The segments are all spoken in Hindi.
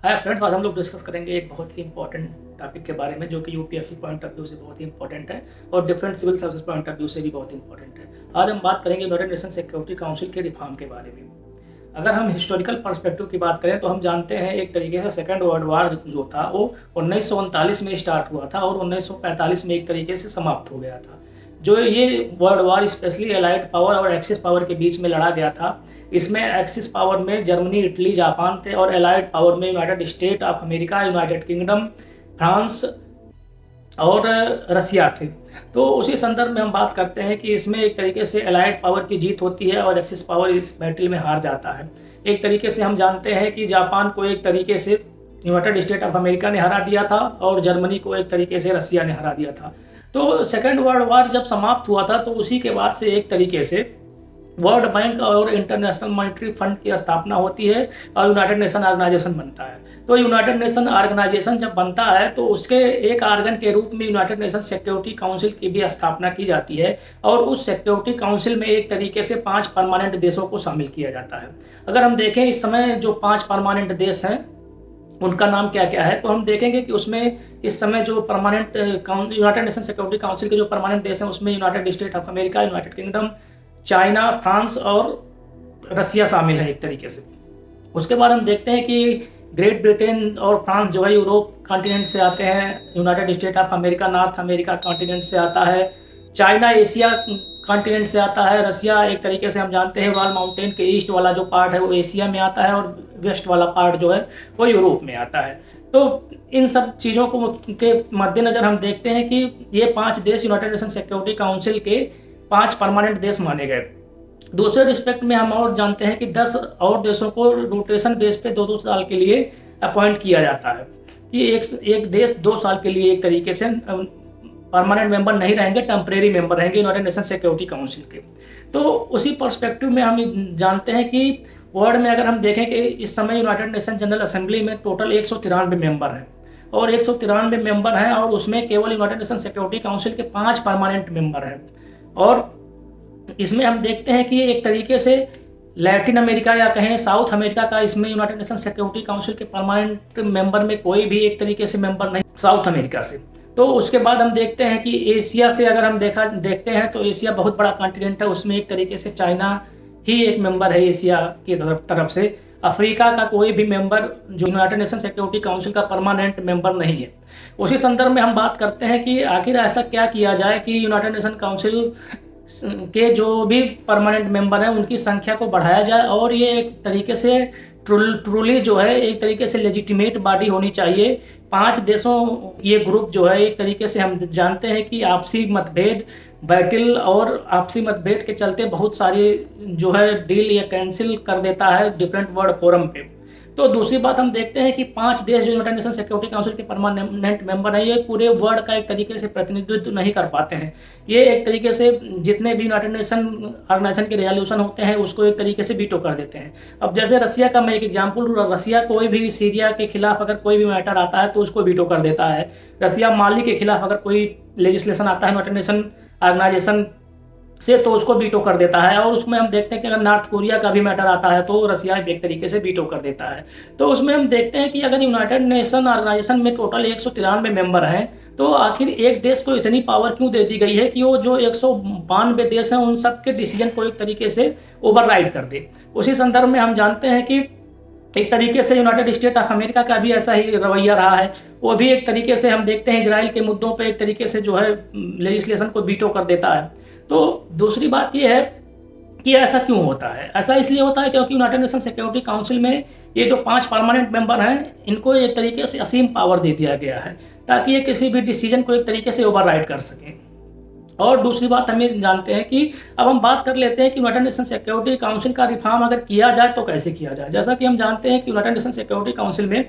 हाय फ्रेंड्स, आज हम लोग डिस्कस करेंगे एक बहुत ही इंपॉर्टेंट टॉपिक के बारे में जो कि यूपीएससी पॉइंट ऑफ व्यू से बहुत ही इंपॉर्टेंट है और different civil service point of view से भी बहुत इंपॉर्टेंट है। आज हम बात करेंगे यूनाइटेड नेशन सिक्योरिटी काउंसिल के रिफॉर्म के बारे में। अगर हम हिस्टोरिकल पर्सपेक्टिव की बात करें तो हम जानते हैं एक तरीके से सेकेंड वर्ल्ड वार जो था वो 1939 में स्टार्ट हुआ था और 1945 में एक तरीके से समाप्त हो गया था। जो ये world war specially allied power और एक्सिस पावर के बीच में लड़ा गया था। इसमें एक्सिस पावर में जर्मनी, इटली, जापान थे और एलाइड पावर में United state of America, United kingdom, France और रसिया थे। तो उसी संदर्भ में हम बात करते हैं कि इसमें एक तरीके से एलाइड पावर की जीत होती है और एक्सिस पावर इस बैटल में हार जाता है। एक तरीके से हम जानते हैं कि जापान को एक तरीके से यूनाइटेड स्टेट ऑफ अमेरिका ने हरा दिया था और जर्मनी को एक तरीके से रसिया ने हरा दिया था। तो सेकेंड वर्ल्ड वार जब समाप्त हुआ था तो उसी के बाद से एक तरीके से वर्ल्ड बैंक और इंटरनेशनल मॉनेटरी फंड की स्थापना होती है और यूनाइटेड नेशन ऑर्गेनाइजेशन बनता है। तो यूनाइटेड नेशन ऑर्गेनाइजेशन जब बनता है तो उसके एक आर्गन के रूप में यूनाइटेड नेशन सिक्योरिटी काउंसिल की भी स्थापना की जाती है और उस सिक्योरिटी काउंसिल में एक तरीके से 5 परमानेंट देशों को शामिल किया जाता है। अगर हम देखें इस समय जो 5 परमानेंट देश हैं उनका नाम क्या क्या है तो हम देखेंगे कि उसमें इस समय जो permanent United Nation Security Council के जो परमानेंट देश हैं उसमें United state of America, United kingdom, China, France और रसिया शामिल है एक तरीके से। उसके बाद हम देखते हैं कि ग्रेट ब्रिटेन और फ्रांस जो है यूरोप कॉन्टिनेंट से आते हैं, United state of America north America continent से आता है, चाइना एशिया कॉन्टिनेंट से आता है, रसिया एक तरीके से हम जानते हैं वॉल माउंटेन के ईस्ट वाला जो पार्ट है वो एशिया में आता है और वेस्ट वाला पार्ट जो है वो यूरोप में आता है। तो इन सब चीज़ों को के मद्देनज़र हम देखते हैं कि ये 5 देश यूनाइटेड नेशन सिक्योरिटी काउंसिल के 5 परमानेंट देश माने गए। दूसरे रिस्पेक्ट में हम और जानते हैं कि 10 और देशों को रोटेशन बेस पे 2-2 साल के लिए अपॉइंट किया जाता है कि एक देश 2 साल के लिए एक तरीके से परमानेंट मेंबर नहीं रहेंगे, टेम्परेरी मेंबर रहेंगे यूनाइटेड नेशन सिक्योरिटी काउंसिल के। तो उसी पर्सपेक्टिव में हम जानते हैं कि वर्ल्ड में अगर हम देखें कि इस समय यूनाइटेड नेशन जनरल असेंबली में टोटल 193 मेंबर हैं और 193 मेंबर हैं और उसमें केवल यूनाइटेड नेशन सिक्योरिटी काउंसिल के 5 परमानेंट मेंबर हैं। और इसमें हम देखते हैं कि एक तरीके से लैटिन अमेरिका या कहें साउथ अमेरिका का इसमें यूनाइटेड नेशन सिक्योरिटी काउंसिल के परमानेंट मेंबर में कोई भी एक तरीके से मेंबर नहीं साउथ अमेरिका से। तो उसके बाद हम देखते हैं कि एशिया से अगर हम देखते हैं तो एशिया बहुत बड़ा कॉन्टिनेंट है, उसमें एक तरीके से चाइना ही एक मेंबर है एशिया की तरफ से। अफ्रीका का कोई भी मेंबर जो यूनाइटेड नेशन सिक्योरिटी काउंसिल का परमानेंट मेंबर नहीं है। उसी संदर्भ में हम बात करते हैं कि आखिर ऐसा क्या किया जाए कि यूनाइटेड नेशन काउंसिल के जो भी परमानेंट मेंबर हैं उनकी संख्या को बढ़ाया जाए और ये एक तरीके से ट्रूली जो है एक तरीके से लेजिटिमेट बॉडी होनी चाहिए। 5 देशों ये ग्रुप जो है एक तरीके से हम जानते हैं कि आपसी मतभेद बैटल और आपसी मतभेद के चलते बहुत सारी जो है डील या कैंसिल कर देता है डिफरेंट वर्ल्ड फोरम पे। तो दूसरी बात हम देखते हैं कि 5 देश जो यूनाइटेड नेशन सिक्योरिटी काउंसिल के परमानेंट मेंबर हैं ये पूरे वर्ल्ड का एक तरीके से प्रतिनिधित्व नहीं कर पाते हैं। ये एक तरीके से जितने भी यूनाइटेड नेशन ऑर्गेनाइजेशन के रेजोल्यूशन होते हैं उसको एक तरीके से वीटो कर देते हैं। अब जैसे रसिया का मैं एक एग्जांपल, रसिया कोई भी सीरिया के खिलाफ अगर कोई भी मैटर आता है तो उसको वीटो कर देता है। रसिया माली के खिलाफ अगर कोई लेजिस्लेशन आता है यूनाइटेड नेशन ऑर्गेनाइजेशन से तो उसको वीटो कर देता है। और उसमें हम देखते हैं कि अगर नॉर्थ कोरिया का भी मैटर आता है तो रसिया एक तरीके से वीटो कर देता है। तो उसमें हम देखते हैं कि अगर यूनाइटेड नेशन ऑर्गेनाइजेशन में टोटल 193 मेंबर हैं तो आखिर एक देश को इतनी पावर क्यों दे दी गई है कि वो जो 192 देश हैं उन सब के डिसीजन को एक तरीके से ओवरराइड कर दे। उसी संदर्भ में हम जानते हैं कि एक तरीके से यूनाइटेड स्टेट ऑफ अमेरिका का भी ऐसा ही रवैया रहा है। वो भी एक तरीके से हम देखते हैं इजराइल के मुद्दों पे एक तरीके से जो है लेजिस्लेशन को वीटो कर देता है। तो दूसरी बात ये है कि ऐसा क्यों होता है? ऐसा इसलिए होता है क्योंकि यूनाइटेड नेशन सिक्योरिटी काउंसिल में ये जो 5 परमानेंट मेंबर हैं इनको एक तरीके से असीम पावर दे दिया गया है ताकि ये किसी भी डिसीजन को एक तरीके से ओवरराइड कर सकें। और दूसरी बात हम ये जानते हैं कि अब हम बात कर लेते हैं कि यूनाइटेड नेशन सिक्योरिटी काउंसिल का रिफॉर्म अगर किया जाए तो कैसे किया जाए। जैसा कि हम जानते हैं कि यूनाइटेड नेशन सिक्योरिटी काउंसिल में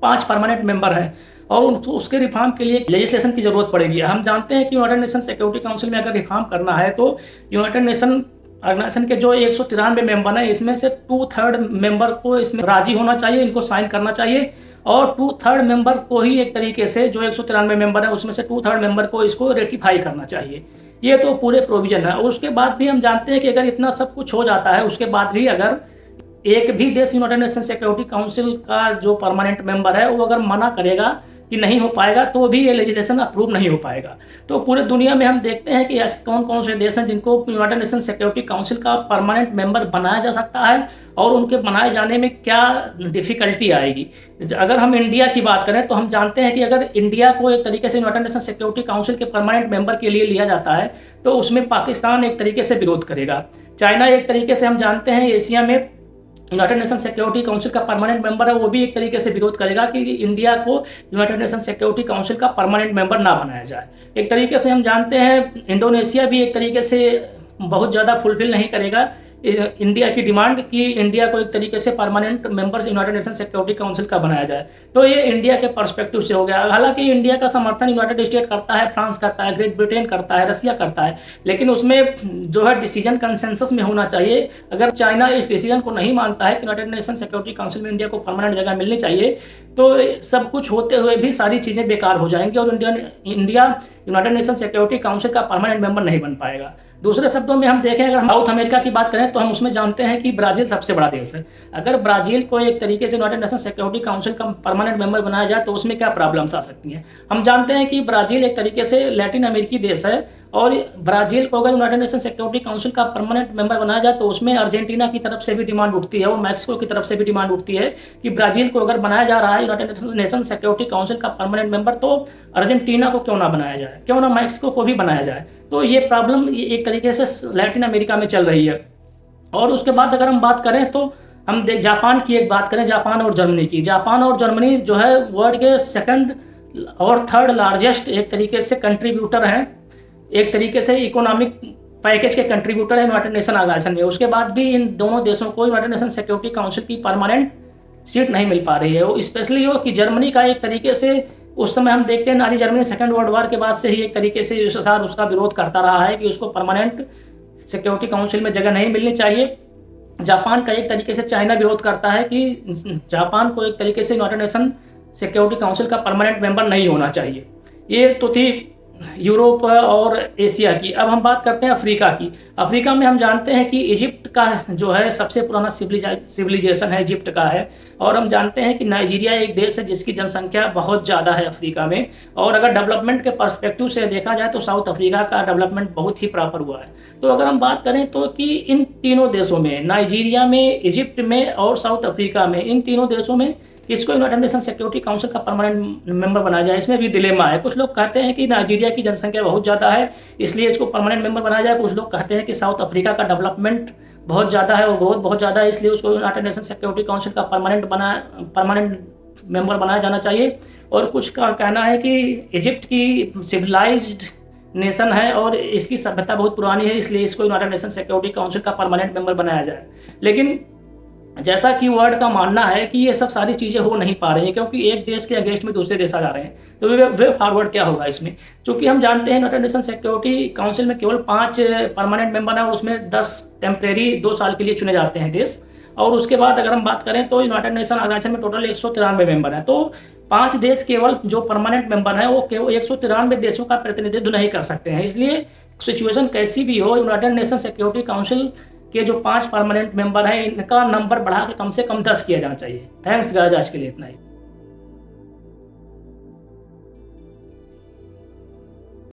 5 परमानेंट मेंबर हैं और उसके रिफॉर्म के लिए लेजिस्लेशन की जरूरत पड़ेगी। हम जानते हैं कि यूनाइटेड नेशन सिक्योरिटी काउंसिल में अगर रिफॉर्म करना है तो यूनाइटेड नेशन ऑर्गेनाइजेशन के जो 193 मेंबर हैं इसमें से 2/3 मेंबर को इसमें राजी होना चाहिए, इनको साइन करना चाहिए और 2/3 मेंबर को ही एक तरीके से जो 193 मेंबर है उसमें से 2/3 मेंबर को इसको रेटिफाई करना चाहिए। ये तो पूरे प्रोविजन है। और उसके बाद भी हम जानते हैं कि अगर इतना सब कुछ हो जाता है उसके बाद भी अगर एक भी देश यूनाइटेड नेशन सिक्योरिटी काउंसिल का जो परमानेंट मेंबर है वो अगर मना करेगा कि नहीं हो पाएगा तो भी ये लेजिस्लेशन अप्रूव नहीं हो पाएगा। तो पूरे दुनिया में हम देखते हैं कि ऐसे कौन कौन से देश हैं जिनको यूनाइटेड नेशन सिक्योरिटी काउंसिल का परमानेंट मेंबर बनाया जा सकता है और उनके बनाए जाने में क्या डिफ़िकल्टी आएगी। अगर हम इंडिया की बात करें तो हम जानते हैं कि अगर इंडिया को एक तरीके से यूनाइटेड नेशन सिक्योरिटी काउंसिल के परमानेंट मेंबर के लिए लिया जाता है तो उसमें पाकिस्तान एक तरीके से विरोध करेगा। चाइना एक तरीके से हम जानते हैं एशिया में यूनाइटेड नेशन सिक्योरिटी काउंसिल का परमानेंट मेंबर है, वो भी एक तरीके से विरोध करेगा कि इंडिया को यूनाइटेड नेशन सिक्योरिटी काउंसिल का परमानेंट मेंबर ना बनाया जाए। एक तरीके से हम जानते हैं इंडोनेशिया भी एक तरीके से बहुत ज़्यादा फुलफिल नहीं करेगा इंडिया की डिमांड कि इंडिया को एक तरीके से permanent member United Nation Security council का बनाया जाए। तो ये इंडिया के पर्सपेक्टिव से हो गया। हालांकि इंडिया का समर्थन यूनाइटेड स्टेट करता है, फ्रांस करता है, ग्रेट ब्रिटेन करता है, रसिया करता है, लेकिन उसमें जो है डिसीजन कंसेंसस में होना चाहिए। अगर चाइना इस डिसीजन को नहीं मानता है कि यूनाइटेड नेशन सिक्योरिटी काउंसिल में इंडिया को परमानेंट जगह मिलनी चाहिए तो सब कुछ होते हुए भी सारी चीज़ें बेकार हो जाएंगी और India United Nation Security council का परमानेंट मेंबर नहीं बन पाएगा। दूसरे शब्दों में हम देखें, अगर हम साउथ अमेरिका की बात करें तो हम उसमें जानते हैं कि ब्राज़ील सबसे बड़ा देश है। अगर ब्राज़ील को एक तरीके से यूनाइटेड नेशन सिक्योरिटी काउंसिल का परमानेंट मेंबर बनाया जाए तो उसमें क्या प्रॉब्लम्स आ सकती हैं। हम जानते हैं कि ब्राज़ील एक तरीके से लैटिन अमेरिकी देश है और ब्राज़ील को अगर यूनाइटेड नेशन सिक्योरिटी काउंसिल का परमानेंट मेंबर बनाया जाए तो उसमें अर्जेंटीना की तरफ से भी डिमांड उठती है और मैक्सिको की तरफ से भी डिमांड उठती है कि ब्राज़ील को अगर बनाया जा रहा है यूनाइटेड नेशन सिक्योरिटी काउंसिल का परमानेंट मेंबर तो अर्जेंटीना को क्यों ना बनाया जाए, क्यों ना मैक्सिको को भी बनाया जाए। तो ये प्रॉब्लम एक तरीके से लैटिन अमेरिका में चल रही है। और उसके बाद अगर हम बात करें तो हम देख जापान की एक बात करें, जापान और जर्मनी की। जापान और जर्मनी जो है वर्ल्ड के सेकंड और थर्ड लार्जेस्ट एक तरीके से कंट्रीब्यूटर हैं, एक तरीके से इकोनॉमिक पैकेज के कंट्रीब्यूटर है यूनाइटेड नेशन ऑर्गेनाइजेशन में। उसके बाद भी इन दोनों देशों को यूनाइटेड नेशन सिक्योरिटी काउंसिल की परमानेंट सीट नहीं मिल पा रही है। वो स्पेशली हो कि जर्मनी का एक तरीके से उस समय हम देखते हैं Nazi Germany second world war के बाद से ही एक तरीके से यूएसएसआर उसका विरोध करता रहा है कि उसको परमानेंट सिक्योरिटी काउंसिल में जगह नहीं मिलनी चाहिए। जापान का एक तरीके से चाइना विरोध करता है कि जापान को एक तरीके से यूनाइटेड नेशन सिक्योरिटी काउंसिल का परमानेंट मेंबर नहीं होना चाहिए। ये तो थी यूरोप और एशिया की। अब हम बात करते हैं अफ्रीका की। अफ्रीका में हम जानते हैं कि इजिप्ट का जो है सबसे पुराना सिविलाइजेशन है, इजिप्ट का है। और हम जानते हैं कि नाइजीरिया एक देश है जिसकी जनसंख्या बहुत ज़्यादा है अफ्रीका में। और अगर डेवलपमेंट के पर्सपेक्टिव से देखा जाए तो साउथ अफ्रीका का डेवलपमेंट बहुत ही प्रॉपर हुआ है। तो अगर हम बात करें तो कि इन तीनों देशों में, नाइजीरिया में, इजिप्ट में और साउथ अफ्रीका में, इन तीनों देशों में इसको यूनाइटेड नेशन सिक्योरिटी काउंसिल का परमानेंट मेंबर बनाया जाए, इसमें भी दिलेमा है। कुछ लोग कहते हैं कि नाइजीरिया की जनसंख्या बहुत ज़्यादा है इसलिए इसको परमानेंट मेंबर बनाया जाए। कुछ लोग कहते हैं कि साउथ अफ्रीका का डेवलपमेंट बहुत ज़्यादा है और ग्रोथ बहुत ज़्यादा है इसलिए उसको यूनाइटेड नेशन सिक्योरिटी काउंसिल का परमानेंट मेंबर बनाया जाना चाहिए। और कुछ का कहना है कि इजिप्ट की सिविलाइज्ड नेशन है और इसकी सभ्यता बहुत पुरानी है इसलिए इसको यूनाइटेड नेशन सिक्योरिटी काउंसिल का परमानेंट मेंबर बनाया जाए। लेकिन जैसा कि वर्ल्ड का मानना है कि ये सब सारी चीज़ें हो नहीं पा रही हैं क्योंकि एक देश के अगेंस्ट में दूसरे देश आ जा रहे हैं। तो वे फॉरवर्ड क्या होगा इसमें, क्योंकि हम जानते हैं यूनाइटेड नेशन सिक्योरिटी काउंसिल में केवल 5 परमानेंट मेंबर हैं और उसमें 10 टेम्परेरी 2 साल के लिए चुने जाते हैं देश। और उसके बाद अगर हम बात करें तो यूनाइटेड नेशन ऑर्गेनाइजेशन में टोटल 193 मेंबर हैं। तो 5 देश केवल जो परमानेंट मेंबर हैं वो केवल 193 देशों का प्रतिनिधित्व नहीं कर सकते हैं। इसलिए सिचुएशन कैसी भी हो, यूनाइटेड नेशन सिक्योरिटी काउंसिल के जो 5 परमानेंट मेंबर हैं इनका नंबर बढ़ा के कम से कम 10 किया जाना चाहिए। थैंक्स गाइस, आज के लिए इतना ही।